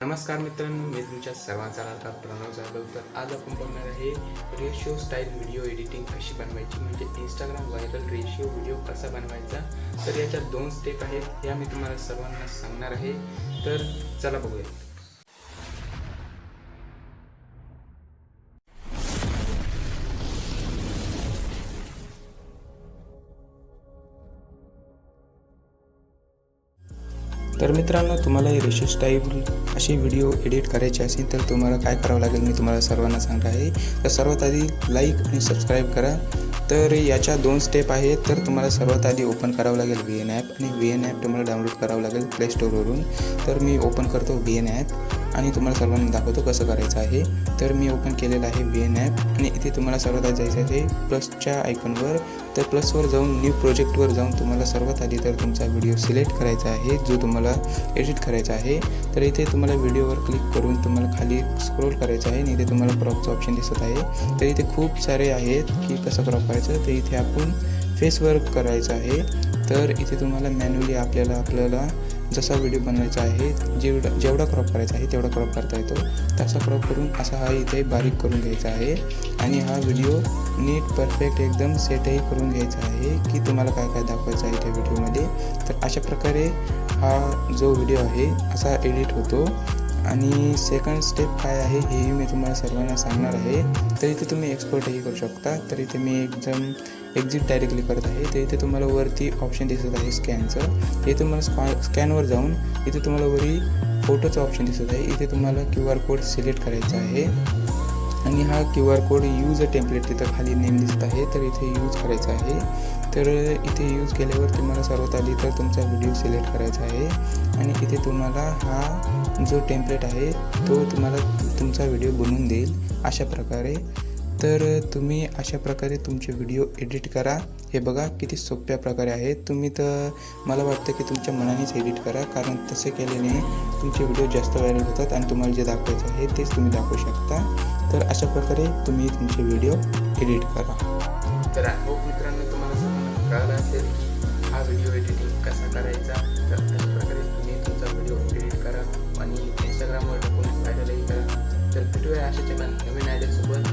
नमस्कार मित्रांनो, मी तुमच्या सर्वांचा लाडका प्रणव जाधव. तर आज आपण बघणार आहे रेशिओ स्टाईल व्हिडिओ एडिटिंग कशी बनवायची, म्हणजे इंस्टाग्राम व्हायरल रेशिओ व्हिडिओ कसा बनवायचा. तर याच्या 2 स्टेप आहेत, या मी तुम्हाला सर्वांना सांगणार आहे. तर चला बघूया. तर मित्रांनो, तुम्हाला हे रेशिओ स्टाईल अशी व्हिडिओ एडिट करायची असेल तर तुम्हाला काय करावं लागेल मी तुम्हाला सर्वांना सांगणार आहे. तर सर्वात आधी लाईक आणि सबस्क्राईब करा. तर याच्या 2 स्टेप आहेत. तर तुम्हाला सर्वात आधी ओपन करावं लागेल VN ॲप, आणि VN ॲप तुम्हाला डाउनलोड करावं लागेल प्ले स्टोरवरून. तर मी ओपन करतो VN ॲप आणि तुम्हाला सर्वांना दाखवतो कसं करायचं आहे. तर मी ओपन केलेलं आहे VN ॲप, आणि इथे तुम्हाला सर्वात आधी जायचं आहे प्लसच्या आयकॉनवर. तर प्लसवर जाऊन न्यू प्रोजेक्टवर जाऊन तुम्हाला सर्वात आधी तर तुमचा व्हिडिओ सिलेक्ट करायचा आहे जो तुम्हाला एडिट करायचा आहे. तर इथे तुम्हाला व्हिडिओवर क्लिक करून तुम्हाला खाली स्क्रोल करायचं आहे, आणि इथे तुम्हाला क्रॉपचं ऑप्शन दिसत आहे. तर इथे खूप सारे आहेत की कसं क्रॉप करायचं. तर इथे आपण फेसवर करायचं आहे. तर इथे तुम्हाला मॅन्युअली आपल्याला जसा व्हिडिओ बनवायचा आहे, जेवढा क्रॉप करायचा आहे तेवढा क्रॉप करता येतो. तसा क्रॉप करून असा हा इथे बारीक करून घ्यायचा आहे, आणि हा व्हिडिओ नीट परफेक्ट एकदम सेटही करून घ्यायचा आहे की तुम्हाला काय काय दाखवायचं आहे त्या व्हिडिओमध्ये. तर अशा प्रकारे हा जो व्हिडिओ आहे असा एडिट होतो. आणि सेकंड स्टेप काय आहे हेही मी तुम्हाला सर्वांना सांगणार आहे. तर इथे तुम्ही एक्सपोर्टही करू शकता. तर इथे मी एकदम एक्झिट डायरेक्टली करत आहे. तर इथे तुम्हाला वरती ऑप्शन दिसत आहे स्कॅनचं. हे तुम्हाला स्कॅनवर जाऊन इथे तुम्हाला वरी फोटोचं ऑप्शन दिसत आहे. इथे तुम्हाला QR कोड सिलेक्ट करायचा आहे, आणि हा QR कोड यूज टेम्पलेट तिथं खाली नेम दिसत आहे. तर इथे यूज करायचा आहे. तर इथे यूज केल्यावर तुम्हाला सर्वात आधी तर तुमचा व्हिडिओ सिलेक्ट करायचा आहे, आणि इथे तुम्हाला हा जो टेम्पलेट आहे तो तुम्हाला तुमचा व्हिडिओ बनवून देईल अशा प्रकारे. तर तुम्ही अशा प्रकारे तुमचे व्हिडिओ एडिट करा. हे बघा किती सोप्या प्रकारे आहे. तुम्ही तर मला वाटतं की तुमच्या मनानेच एडिट करा, कारण तसे केल्याने तुमचे व्हिडिओ जास्त व्हायरल होतात आणि तुम्हाला जे दाखवायचं आहे तेच तुम्ही दाखवू शकता. तर अशा प्रकारे तुम्ही तुमचे व्हिडिओ एडिट करा. तर होप मित्रांनो तुम्हाला समजून कळलं असेल की हा व्हिडिओ एडिटिंग कसा करायचा. तर अशा प्रकारे तुम्ही तुमचा व्हिडिओ एडिट करा आणि इंस्टाग्रामवर टाकून व्हायरलही करा. तर भेटूया अशा नवीन आयडियासोबत.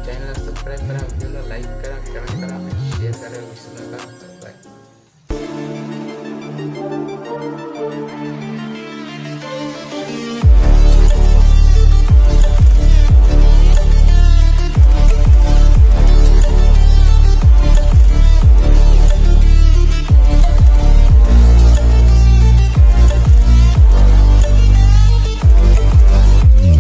चॅनलला सबस्क्राईब करा, व्हिडिओला लाईक करा, कमेंट करा आणि शेअर करायला विसरू नका. बाय.